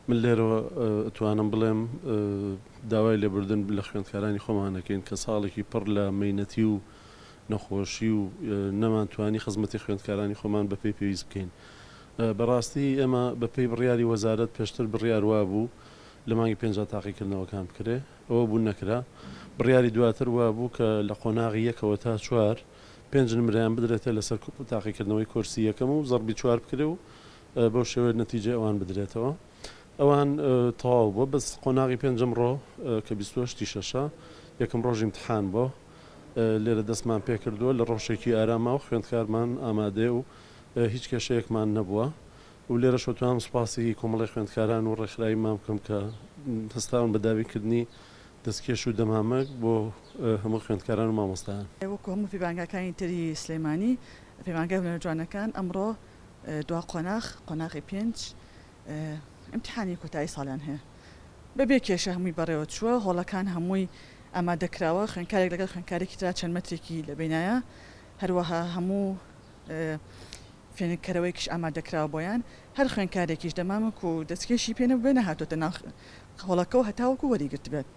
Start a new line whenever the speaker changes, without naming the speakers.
من لێرەوە ئەتوانم بڵێم داوای لێبوردن لە خوێندکارانی خۆمانەکەین کە ساڵێکی پڕ لە مەینەتی و نەخۆشی و نەمانتوانی خزمەتی خوێندکارانی خۆمان بەپێی پێویست بکەین. بەڕاستی ئێمە بەپێی بڕیاری وەزارەت پێشتر بڕیاروا بوو لە مانگی 5 تاقیکردنەوەکان بکرێ، ئەوە بوو نەکرا. بڕیاری دواتر وا بوو کە لە قۆناغی 1ەوە تا 4 5 نمرەیان بدرێتە لەسەر تاقیکردنەوەی کۆرسی یەکەم و زەربی 4 بکرێ و بەو شێوەیە نەتیجە ئەوان بدرێتەوە. ئەوان تەواو بووە، بەس قۆناغی 5ەم ڕۆ کە 28 یەکەم ڕۆژی امتحان بۆ لێرە دەستمان پێ کردووە لە ڕۆژێکی ئاراما و خوێندکارمان ئامادێ و هیچ کێشەیەکمان نەبووە و لێرە شۆتوان سوپاسی کۆمەڵی خوێندکاران و ڕێکخراوی مام بکەم کە هەستاون بە داویکردنی دەستکێش و دەمامەک بۆ هەموو خوێندکاران و مامۆستایان.
وەکو هەموو پەیوانگاکانی تری سلێمانی پەیوانگای هونەرجوانەکان ئەمڕۆ دوا قۆناغی 5 امتحانی کۆتایی ساڵیان هەیە. بەبێ کێشە هەمووی بەڕێوە چووە، هۆڵەکان هەمووی ئامادەکراوە، خوێندکارێک لەگەڵ خوێندکارێکی ترا چەند مەترێکی لە بینایە، هەروەها هەموو فێنکەرەوەیکیش ئامادەکراوە بۆیان، هەر خوێندکارێکیش دەمامک و دەستکێشی پێ نەبوو بێ نەهاتۆتە ناو هۆڵەکە و هەتاوەکو وەریگرت بێت.